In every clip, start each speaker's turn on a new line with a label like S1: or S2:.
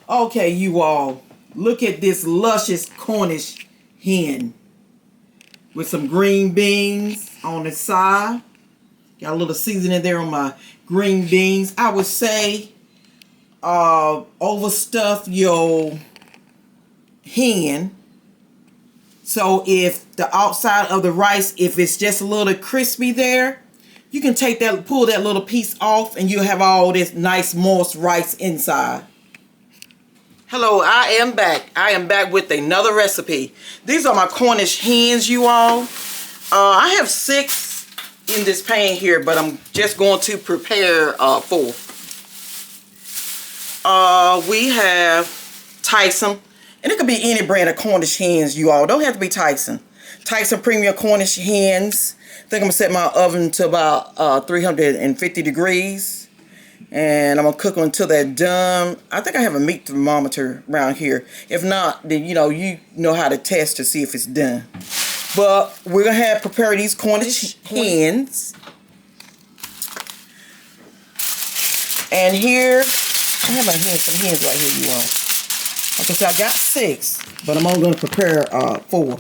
S1: Okay, you all, look at this luscious Cornish hen with some green beans on the side. Got a little seasoning there on my green beans. I would say overstuff your hen. So if the outside of the rice, if it's just a little crispy there, you can take that, pull that little piece off, and you'll have all this nice moist rice inside. Hello, I am back. I am back with another recipe. These are my Cornish hens, you all. I have 6 in this pan here, but I'm just going to prepare 4. We have Tyson, and it could be any brand of Cornish hens, you all. Don't have to be Tyson. Tyson Premium Cornish hens. I think I'm gonna set my oven to about 350 degrees. And I'm going to cook them until they're done. I think I have a meat thermometer around here. If not, then you know how to test to see if it's done. But we're going to prepare these Cornish hens. And here, I have some hens right here, you all. Like I said, I got 6, but I'm only going to prepare 4.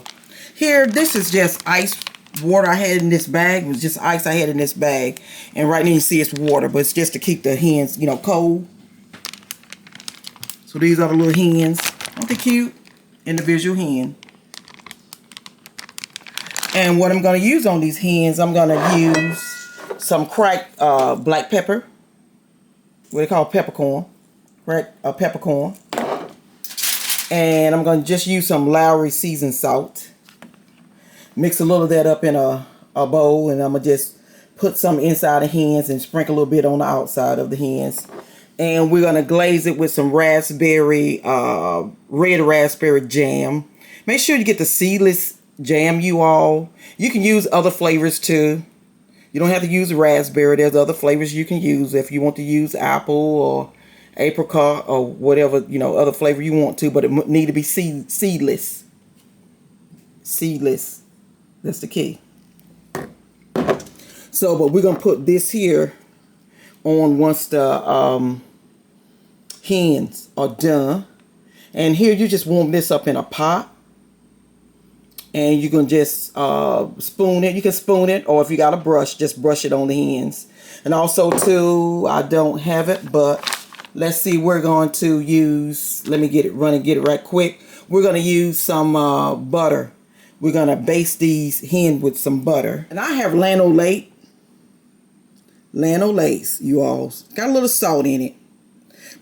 S1: Here, this is just ice water I had in this bag. It was just ice I had in this bag, and right now you see it's water, but it's just to keep the hens, cold. So these are the little hens. Aren't they cute? Individual hen. And what I'm going to use on these hens, I'm going to use some cracked black pepper. What they call peppercorn. Cracked peppercorn. And I'm going to just use some Lowry seasoned salt. Mix a little of that up in a bowl, and I'm going to just put some inside the hens and sprinkle a little bit on the outside of the hens. And we're going to glaze it with some raspberry, red raspberry jam. Make sure you get the seedless jam, you all. You can use other flavors too. You don't have to use raspberry. There's other flavors you can use if you want to use apple or apricot or whatever, other flavor you want to, but it need to be seedless. Seedless. That's the key. So, but we're going to put this here on once the hens are done. And here you just warm this up in a pot. And you can just spoon it. You can spoon it, or if you got a brush, just brush it on the hens. And also too, I don't have it, but let's see, we're going to use, let me get it running, get it right quick. We're going to use some butter. We're going to baste these hens with some butter. And I have lanolate, you all. Got a little salt in it.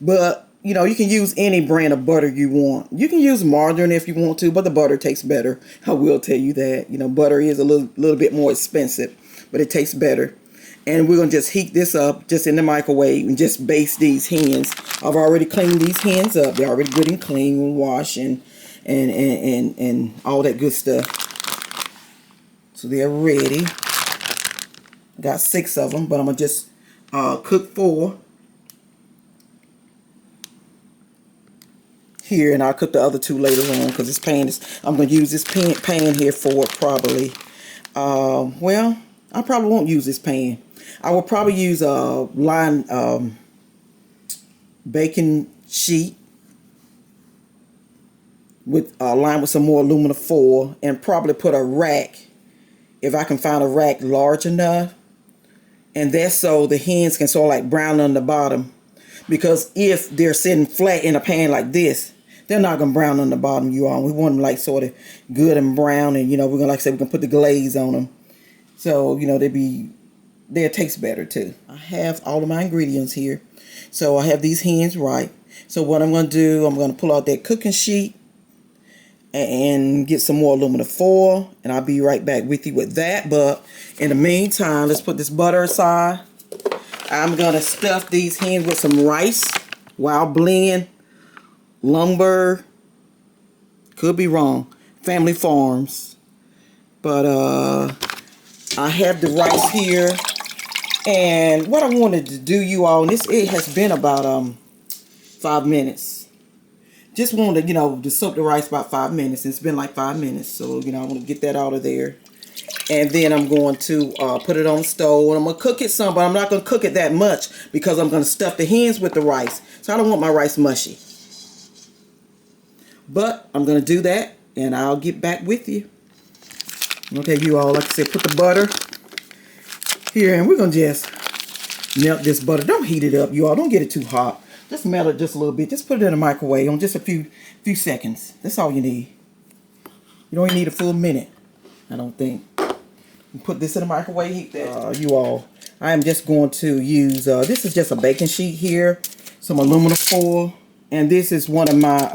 S1: But, you can use any brand of butter you want. You can use margarine if you want to, but the butter tastes better. I will tell you that. Butter is a little bit more expensive, but it tastes better. And we're going to just heat this up just in the microwave and just baste these hens. I've already cleaned these hens up. They're already good and clean and washed and all that good stuff. So they're ready. Got 6 of them, but I'm gonna just cook 4 here, and I'll cook the other 2 later on because this pan is, I'm gonna use this pan here for it probably. Well, I probably won't use this pan. I will probably use a lined baking sheet with lined with some more aluminum foil, and probably put a rack, if I can find a rack large enough, and that's so the hens can sort of like brown on the bottom, because if they're sitting flat in a pan like this, they're not gonna brown on the bottom, you all. We want them like sort of good and brown, and we're gonna, like I said, we're gonna put the glaze on them, so they'll taste better too. I have all of my ingredients here, so I have these hens right. So what I'm gonna do, I'm gonna pull out that cooking sheet and get some more aluminum foil, and I'll be right back with you with that. But in the meantime, let's put this butter aside. I'm gonna stuff these hens with some rice, Wild Blend, Lumber, could be wrong, Family Farms, but I have the rice here. And what I wanted to do, you all, and it has been about 5 minutes. Just wanted, to soak the rice about 5 minutes. It's been like 5 minutes. So, I want to get that out of there. And then I'm going to put it on the stove. And I'm going to cook it some, but I'm not going to cook it that much because I'm going to stuff the hens with the rice. So I don't want my rice mushy. But I'm going to do that, and I'll get back with you. Okay, you all, like I said, put the butter here, and we're going to just melt this butter. Don't heat it up, you all. Don't get it too hot. Just melt it just a little bit. Just put it in the microwave on just a few seconds. That's all you need. You don't even need a full minute, I don't think. Put this in the microwave, heat that. You all, I am just going to use, this is just a baking sheet here, some aluminum foil, and this is one of my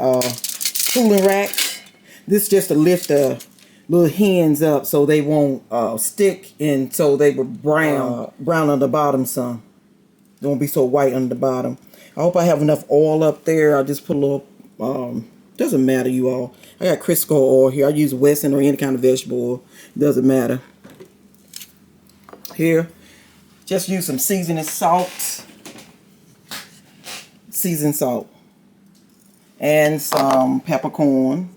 S1: cooling racks. This is just to lift the little hens up so they won't stick, and so they will brown on the bottom some. They won't be so white on the bottom. I hope I have enough oil up there. I'll just put a little, doesn't matter, you all. I got Crisco oil here. I use Wesson or any kind of vegetable oil. Doesn't matter. Here, just use some seasoning salt. Seasoned salt. And some peppercorn.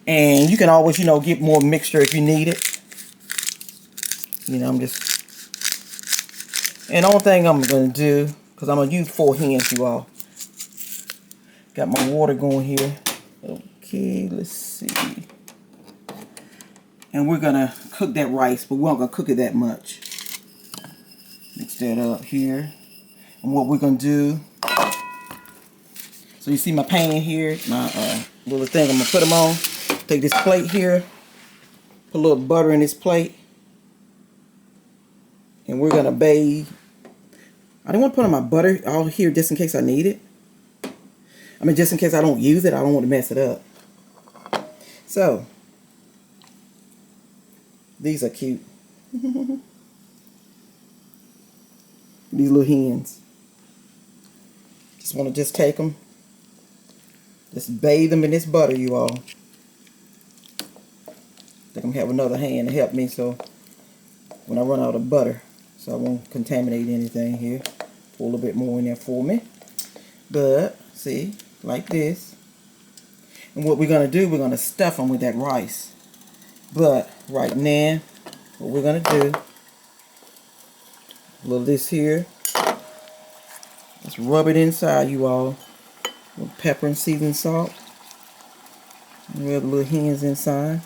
S1: And you can always, you know, get more mixture if you need it. You know, I'm just... And the only thing I'm going to do, because I'm going to use 4 hens, you all. Got my water going here. Okay, let's see. And we're going to cook that rice, but we're not going to cook it that much. Mix that up here. And what we're going to do... So you see my pan here, my little thing I'm going to put them on. Take this plate here, put a little butter in this plate, and we're going to bathe. I don't want to put on my butter out here just in case I need it. I mean, just in case I don't use it, I don't want to mess it up. So, these are cute. These little hens. Just want to just take them. Just bathe them in this butter, you all. I'm going to have another hand to help me so when I run out of butter, so I won't contaminate anything here. Pour a little bit more in there for me. But, see, like this. And what we're going to do, we're going to stuff them with that rice. But, right now, what we're going to do, a little of this here. Let's rub it inside, you all. With pepper and seasoned salt. And rub the little hens inside.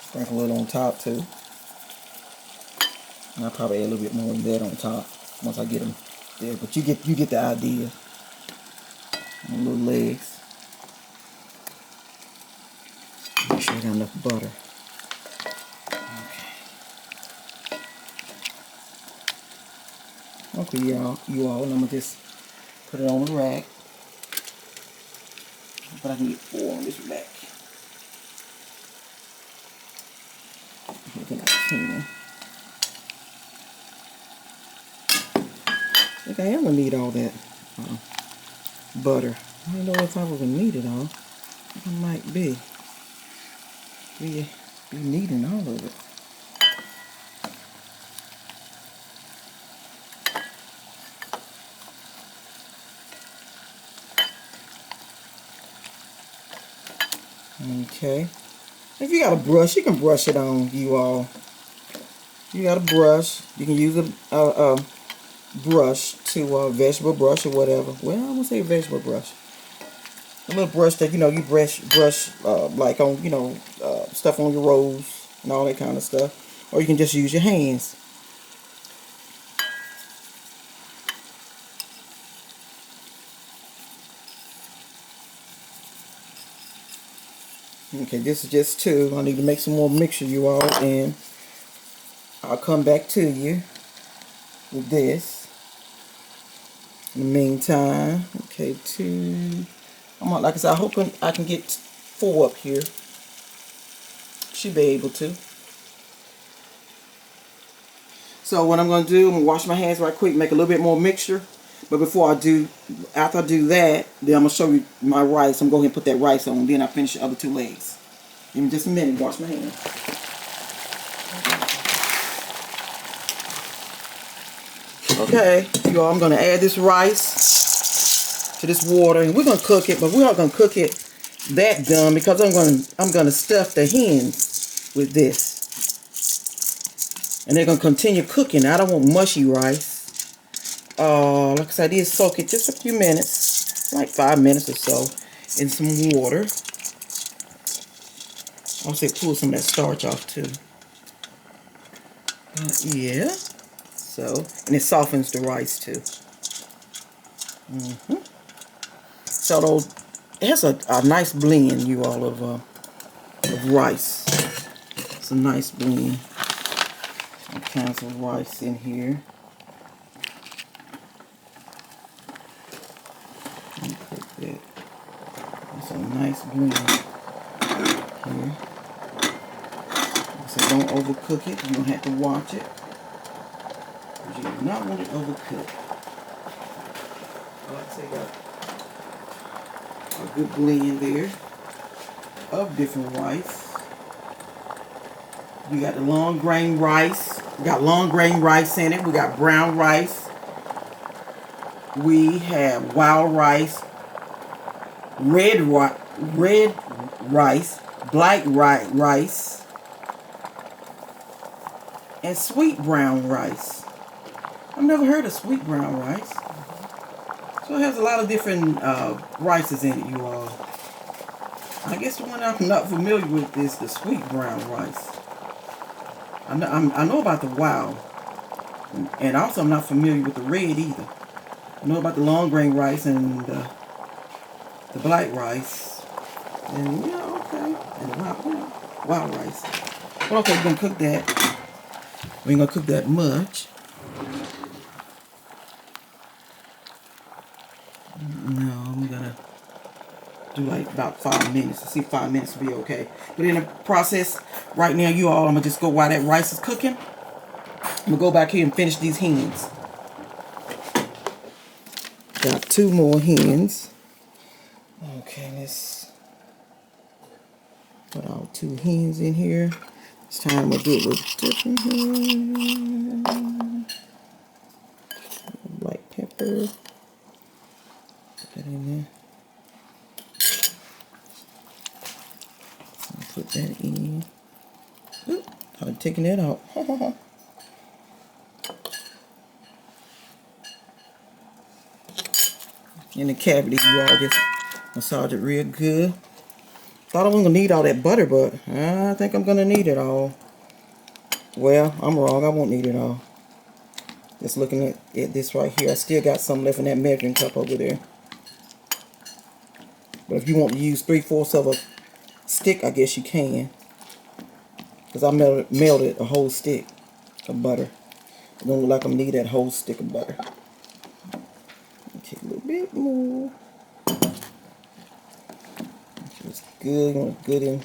S1: Sprinkle a little on top too. And I'll probably add a little bit more than that on top once I get them there. But you get the idea. And little legs. Make sure I got enough butter. Okay, you all, and I'm gonna just put it on the rack. But I can get 4 on this rack. I think I am gonna need all that butter. I don't know if I was gonna need it all. I might be needing all of it. Okay. If you got a brush, you can brush it on, you all. You got a brush. You can use a brush to a vegetable brush or whatever. Well, I'm gonna say a vegetable brush. A little brush that, you know, you brush like on, you know, stuff on your rolls and all that kind of stuff. Or you can just use your hands. Okay, this is just 2. I need to make some more mixture, you all, and I'll come back to you with this. In the meantime, okay, 2. Like I said, I'm hoping I can get 4 up here. Should be able to. So what I'm going to do, I'm going to wash my hands right quick, make a little bit more mixture. But after I do that, then I'm going to show you my rice. I'm going to go ahead and put that rice on, then I'll finish the other 2 legs. Give me just a minute, wash my hands. Okay, you all, I'm going to add this rice to this water, and we're going to cook it, but we're not going to cook it that done because I'm gonna stuff the hens with this, and they're gonna continue cooking. I don't want mushy rice. Like I said, I did soak it just a few minutes, like 5 minutes or so, in some water. I'll say pull some of that starch off too. Yeah. So, and it softens the rice too. So those, it has a nice blend, you all, of rice. It's a nice blend. All kinds of rice in here. Let me put that. It's a nice blend here. So don't overcook it. You don't have to watch it. You do not want it overcooked. Like I say, got a good blend there of different rice. We got the long grain rice. We got long grain rice in it. We got brown rice. We have wild rice, red rice, black rice, and sweet brown rice. I've never heard of sweet brown rice. So it has a lot of different rices in it, you all. I guess the one I'm not familiar with is the sweet brown rice. I know about the wild, and also I'm not familiar with the red either. I know about the long grain rice and the black rice, and yeah, okay, and the wild rice. Well, okay, we're gonna cook that. We ain't gonna cook that much. No, I'm gonna do like about 5 minutes. See if 5 minutes will be okay. But in the process, right now, you all, I'm gonna just go while that rice is cooking. I'm gonna go back here and finish these hens. Got 2 more hens. Okay, let's put all 2 hens in here. This time we'll do it with different here. Black pepper. Put that in there. Put that in. Oop, I'm taking that out. In the cavity, you all just massage it real good. Thought I wasn't gonna need all that butter, but I think I'm gonna need it all. Well, I'm wrong. I won't need it all. Just looking at this right here, I still got some left in that measuring cup over there. But if you want to use 3/4 of a stick, I guess you can. Because I melted a whole stick of butter. It don't look like I'm need that whole stick of butter. Take a little bit more. It's good. You want good in.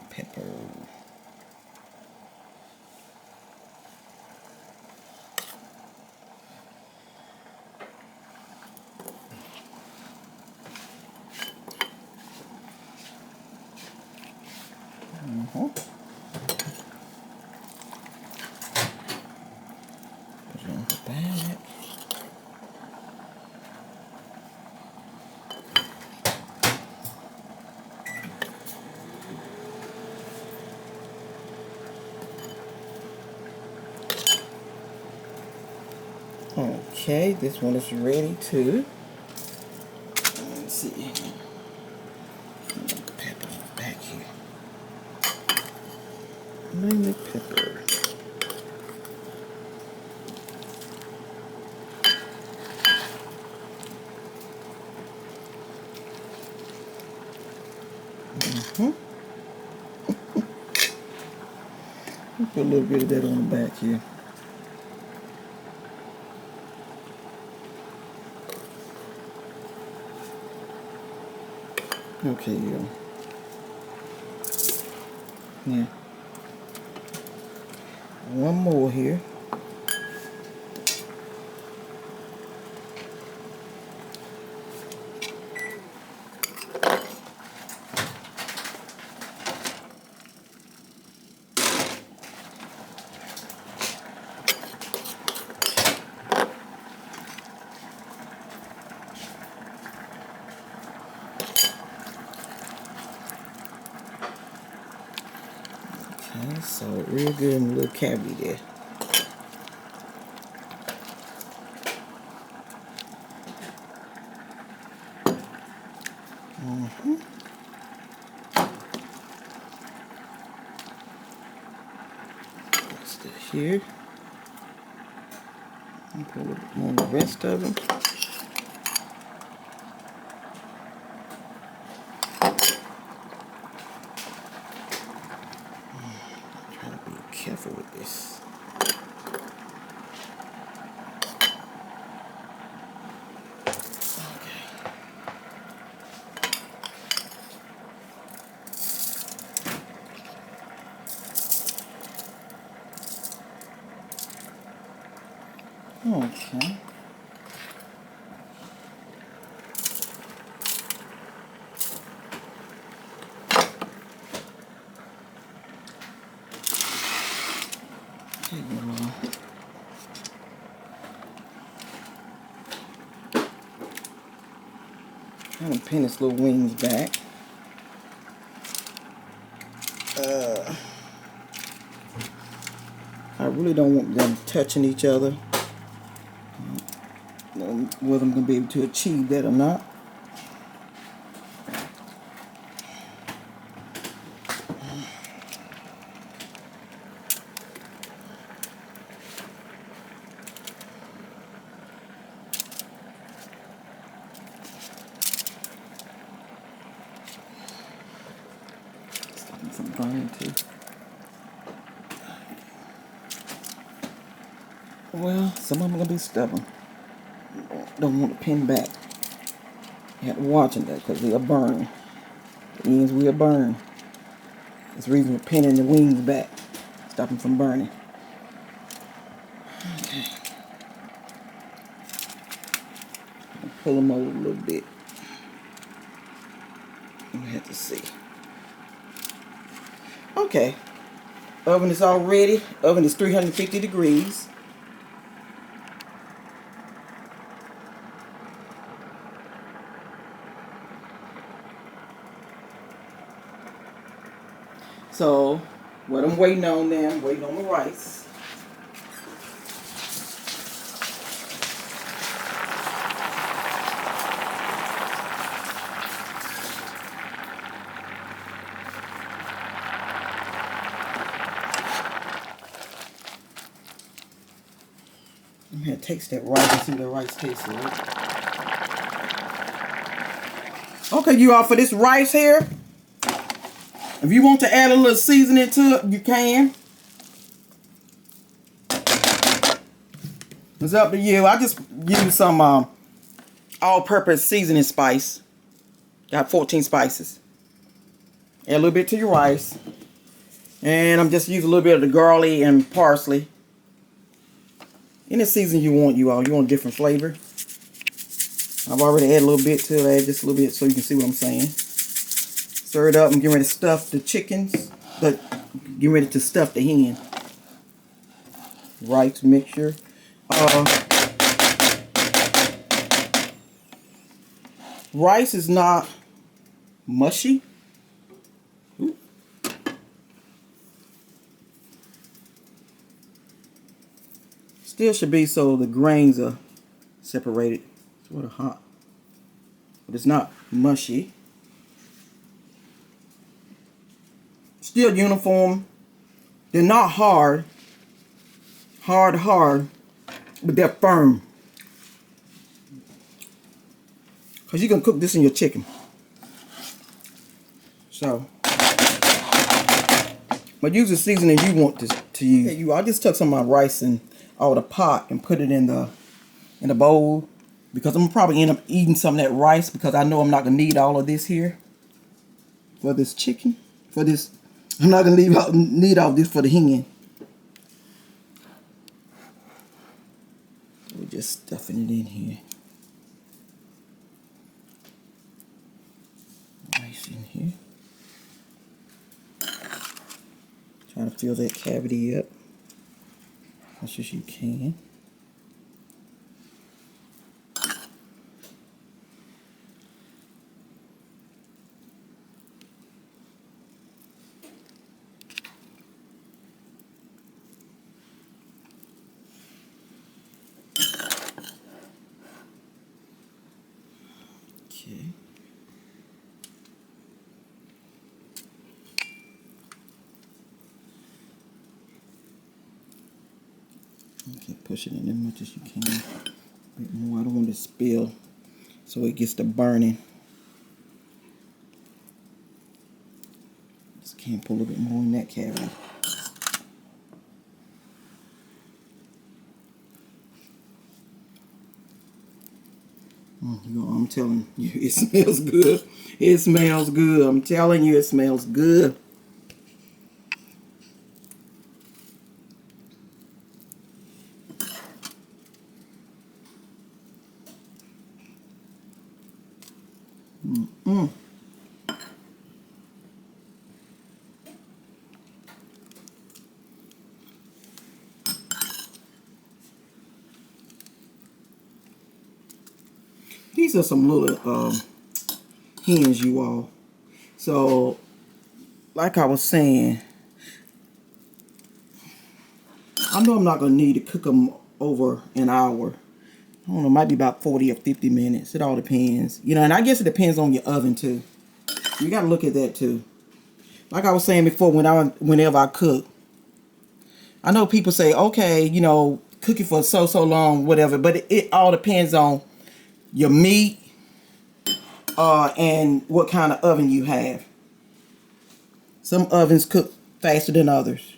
S1: Pepper. Put it on the back. Okay, this one is ready too. Let's see. Pepper back here. Mainly pepper. Put a little bit of that on the back here. Okay, yeah. Yeah. One more here. That's so real good in the little cavity there. That's it here. And put a little bit more on the rest of them. Try to be careful with this. Okay. Trying to pin its little wings back. I really don't want them touching each other. I don't know whether I'm going to be able to achieve that or not. Stopping from burning too. Well, some of them are going to be stubborn. Don't want to pin back. You have to watch that because they'll burn. The ends will burn. That's the reason we're pinning the wings back. Stop them from burning. Okay. Pull them over a little bit. We have to see. Okay. Oven is all ready. Oven is 350 degrees. So, what I'm waiting on now, I'm waiting on the rice. I'm going to taste that rice and see what the rice tastes like. Okay, you all, for this rice here, if you want to add a little seasoning to it, you can. It's up to you. I just use some all-purpose seasoning spice. Got 14 spices. Add a little bit to your rice. And I'm just using a little bit of the garlic and parsley. Any season you want, you all. You want a different flavor. I've already added a little bit to it. Add just a little bit so you can see what I'm saying. Stir it up and get ready to stuff the chickens. But get ready to stuff the hen. Rice mixture. Rice is not mushy. Ooh. Still should be so the grains are separated. It's sort of hot. But it's not mushy. Still uniform. They're not hard. Hard. But they're firm. Because you can cook this in your chicken. So. But use the seasoning you want to use. Okay, I just took some of my rice and out of the pot and put it in the bowl. Because I'm probably end up eating some of that rice because I know I'm not going to need all of this here. For this chicken. For this. I'm not going to need all this for the hen. We're just stuffing it in here. Rice in here. Trying to fill that cavity up as much as you can. Okay. Okay, push it in as much as you can. A bit more. I don't want it to spill, so it gets to burning. Just can't pull a bit more in that cavity. I'm telling you, it smells good. It smells good. I'm telling you, it smells good. These are some little hens, you all. So, like I was saying, I know I'm not going to need to cook them over an hour. I don't know, it might be about 40 or 50 minutes. It all depends. You know, and I guess it depends on your oven, too. You got to look at that, too. Like I was saying before, whenever I cook, I know people say, okay, you know, cook it for so long, whatever. But it all depends on your meat and what kind of oven you have. Some ovens cook faster than others.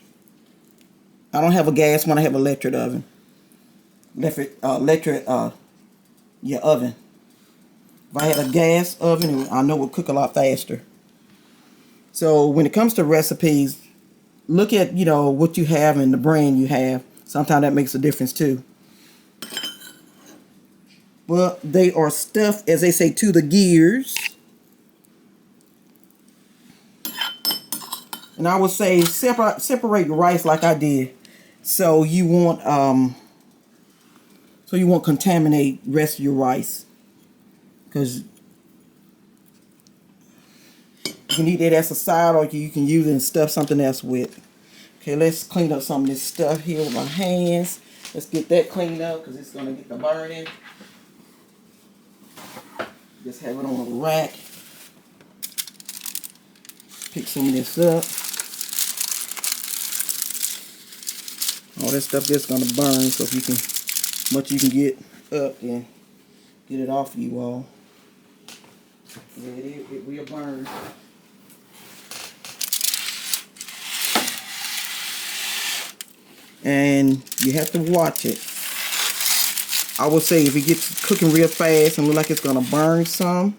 S1: I don't have a gas one. I have an electric oven. Electric oven. If I had a gas oven, I know it would cook a lot faster. So when it comes to recipes, look at, you know, what you have and the brand you have. Sometimes that makes a difference too. But they are stuffed, as they say, to the gears. And I would say separate your rice like I did. So you won't contaminate the rest of your rice. Because you can eat it as a side, or you can use it and stuff something else with. Okay, let's clean up some of this stuff here with my hands. Let's get that cleaned up because it's going to get the burning. Just have it on a rack. Pick some of this up. All this stuff just going to burn, so if you can, much you can get up and get it off you all. Yeah, it will burn. And you have to watch it. I would say if it gets cooking real fast and look like it's gonna burn some,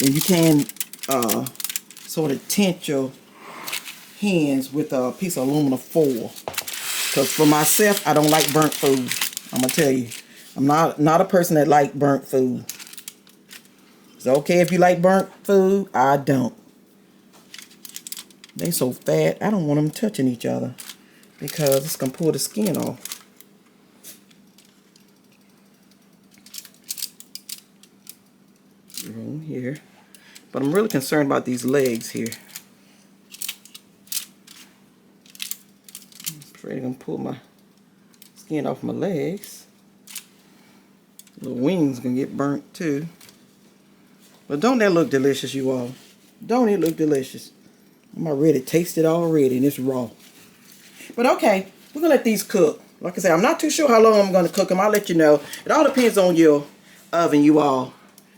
S1: then you can sort of tint your hens with a piece of aluminum foil. Because for myself, I don't like burnt food. I'm gonna tell you, I'm not a person that like burnt food. It's okay if you like burnt food. I don't. They so fat, I don't want them touching each other because it's gonna pull the skin off. Room here, but I'm really concerned about these legs here. I'm afraid I'm gonna pull my skin off my legs. The wings gonna get burnt too. But don't that look delicious, you all? Don't it look delicious? I'm already tasted already, and it's raw. But okay, we're gonna let these cook. Like I said, I'm not too sure how long I'm gonna cook them. I'll let you know. It all depends on your oven, you all.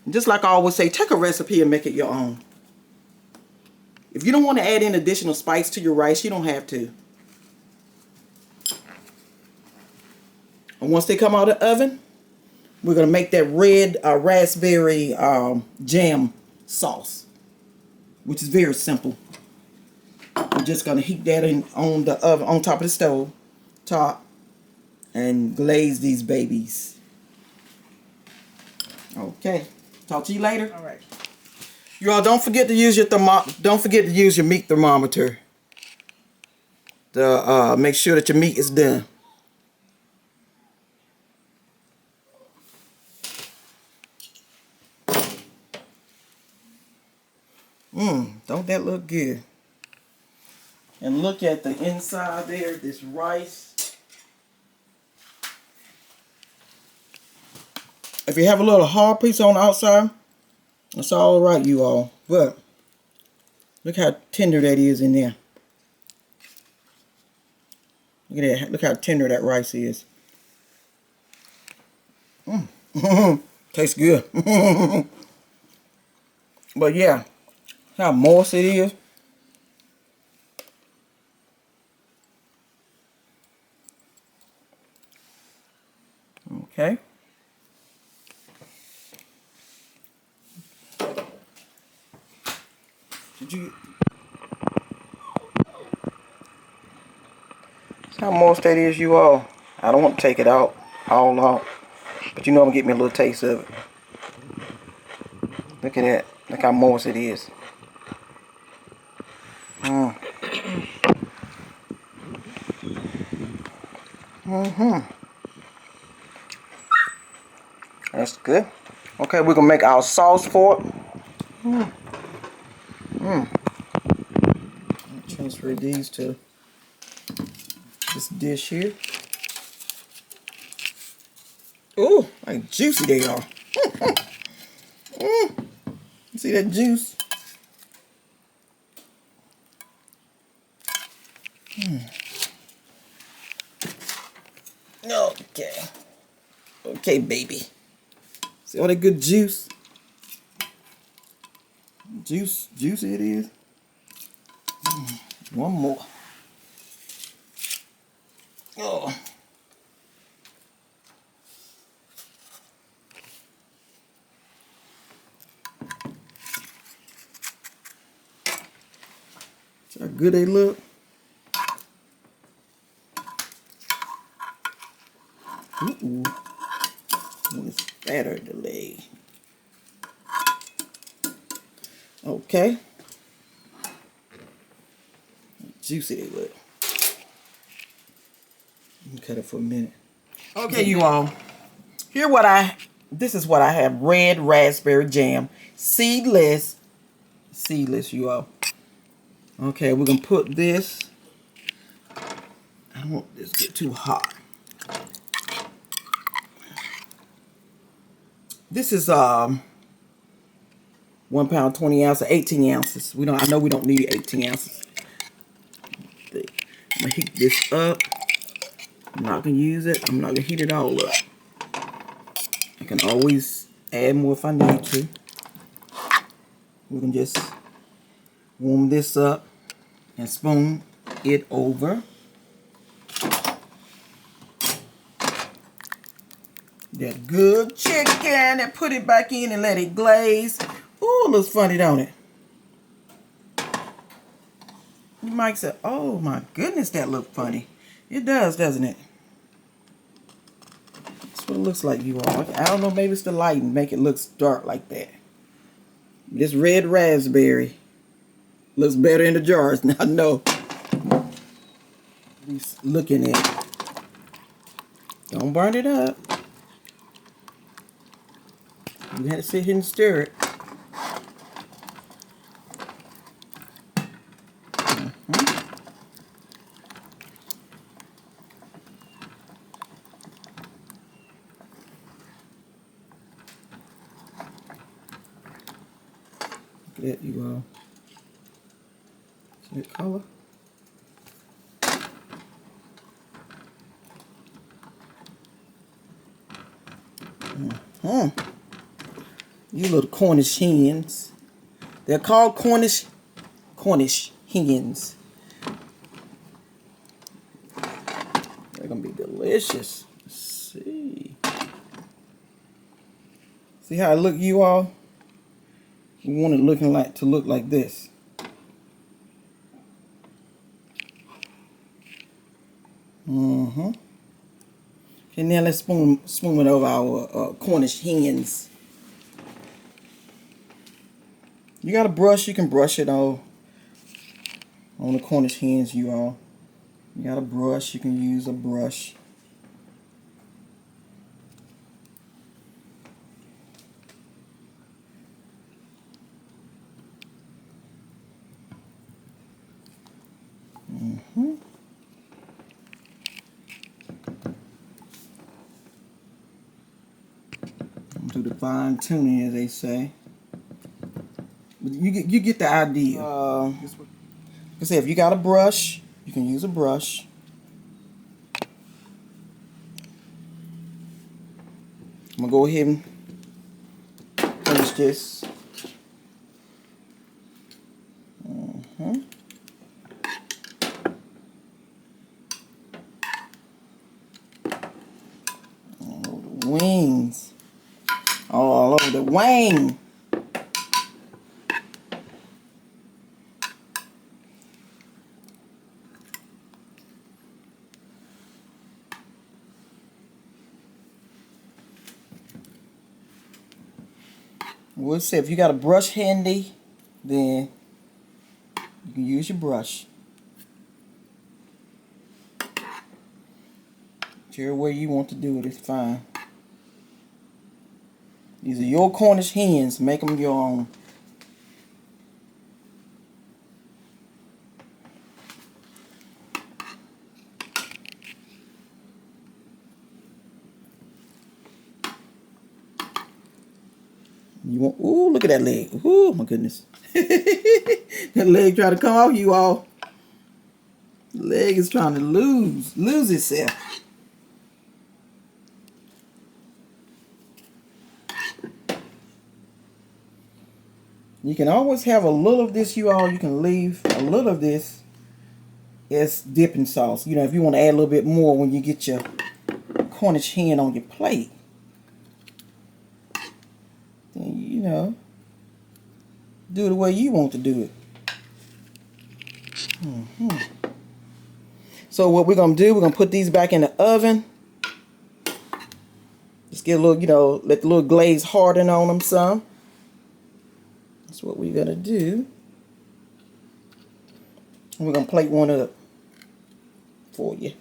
S1: And just like I always say, take a recipe and make it your own. If you don't want to add in additional spice to your rice, you don't have to. And once they come out of the oven, we're going to make that red raspberry jam sauce, which is very simple. We're just going to heat that in on the oven, on top of the stove, and glaze these babies. Okay. Talk to you later. All right. You all don't forget to use your meat thermometer to make sure that your meat is done. Don't that look good? And look at the inside there, this rice. If you have a little hard piece on the outside, It's all right, you all. But look how tender that is in there. Look at that. Look how tender that rice is. Tastes good. But yeah, how moist it is. Okay. Did you? How moist that is, you all. I don't want to take it out, all out. But you know I'm gonna get me a little taste of it. Look at that. Look how moist it is. That's good. Okay, we're gonna make our sauce for it. Transfer these to this dish here. Ooh, like juicy they are. You see that juice? Okay. Okay, baby. See all that good juice? Juicy it is. One more. Oh. See how good they look? Ooh. It's better delay. Okay. Juicy they look. Let me cut it for a minute. Okay, you all. This is what I have. Red raspberry jam. Seedless, you all. Okay, we're gonna put this. I don't want this to get too hot. This is 1 pound 20 ounces, 18 ounces. I know we don't need 18 ounces. I'm gonna heat this up. I'm not gonna use it. I'm not gonna heat it all up. I can always add more if I need to. We can just warm this up and spoon it over. That good chicken and put it back in and let it glaze. Ooh, it looks funny, don't it? You might say, oh my goodness, that looks funny. It does, doesn't it? That's what it looks like, you all. I don't know, maybe it's the lighting make it look dark like that. This red raspberry looks better in the jars. Now, no. At least looking at it. Don't burn it up. You had to sit here and stir it. Look at that, you all. See that color? You little Cornish hens. They're called Cornish hens. They're gonna be delicious. Let's see. See how it look, you all? You want it to look like this. Okay, now let's spoon it over our Cornish hens. You got a brush, you can brush it on the Cornish hens, you all. You got a brush, you can use a brush. Do the fine tuning, as they say. You get the idea. Like I said, if you got a brush, you can use a brush. I'm gonna go ahead and finish this. Wings all over the wing. We'll say if you got a brush handy, then you can use your brush. Whichever way you want to do it is fine. These are your Cornish hens. Make them your own. You want? Ooh, look at that leg. Ooh, my goodness. That leg trying to come off, you all. The leg is trying to lose itself. You can always have a little of this, you all. You can leave a little of this as dipping sauce. You know, if you want to add a little bit more when you get your Cornish hen on your plate. Then, you know, do it the way you want to do it. So what we're going to do, we're going to put these back in the oven. Just get a little, you know, let the little glaze harden on them some. That's what we're going to do. And we're going to plate one up for you.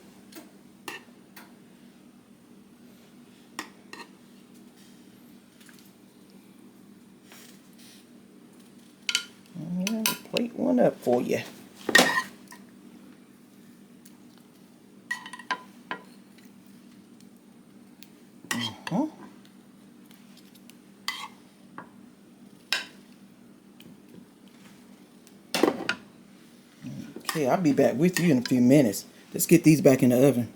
S1: Yeah, plate one up for you. Okay, I'll be back with you in a few minutes. Let's get these back in the oven.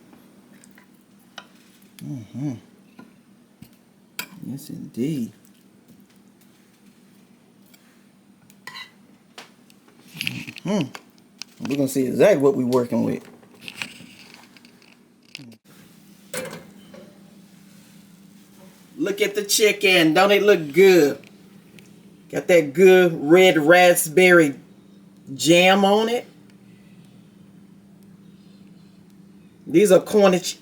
S1: Yes, indeed. We're going to see exactly what we're working with. Look at the chicken. Don't it look good? Got that good red raspberry jam on it. These are Cornish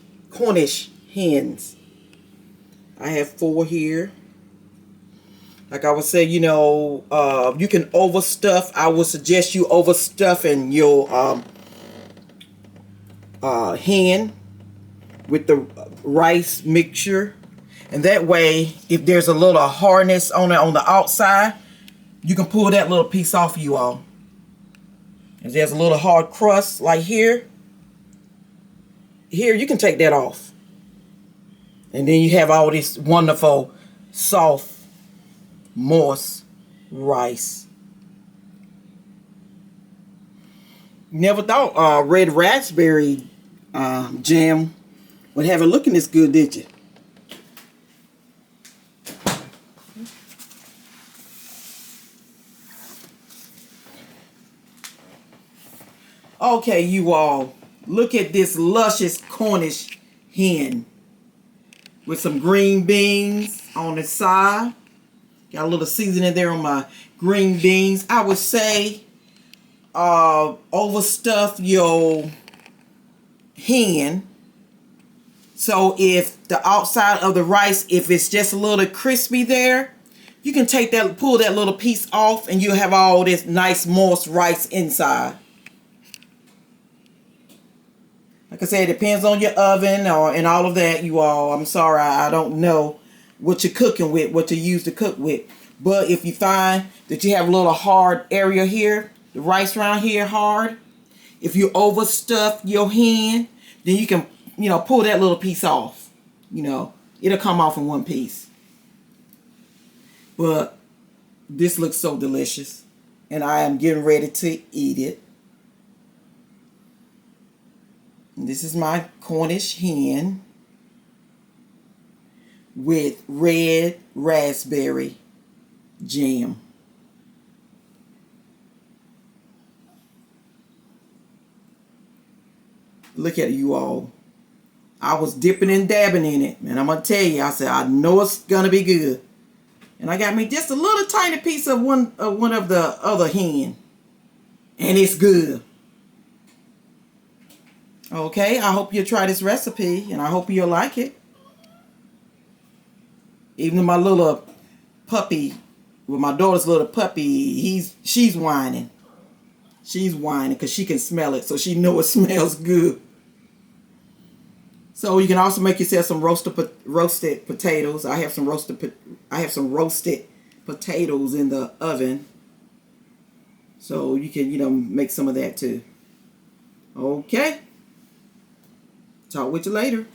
S1: hens. I have 4 here. Like I would say, you know, you can overstuff. I would suggest you overstuffing your hen with the rice mixture. And that way, if there's a little hardness on it on the outside, you can pull that little piece off, you all. If there's a little hard crust like here, you can take that off. And then you have all this wonderful, soft, moist rice. Never thought red raspberry jam would have it looking this good, did you? Okay, you all, look at this luscious Cornish hen with some green beans on the side. Got a little seasoning there on my green beans. I would say overstuff your hen. So if the outside of the rice, if it's just a little crispy there, you can take that, pull that little piece off, and you'll have all this nice moist rice inside. Like I said, it depends on your oven and all of that, you all. I'm sorry, I don't know what you're cooking with, what you use to cook with. But if you find that you have a little hard area here, the rice around here hard, if you overstuff your hen, then you can, you know, pull that little piece off. You know, it'll come off in one piece. But This looks so delicious. And I am getting ready to eat it. And this is my Cornish hen with red raspberry jam. Look at it, you all. I was dipping and dabbing in it. And I'm going to tell you, I said, I know it's going to be good. And I got me just a little tiny piece of one of the other hen. And it's good. Okay, I hope you'll try this recipe. And I hope you'll like it. Even my little puppy, with my daughter's little puppy, she's whining. She's whining because she can smell it. So she knows it smells good. So you can also make yourself some roasted potatoes. I have some roasted potatoes in the oven. So you can, make some of that too. Okay. Talk with you later.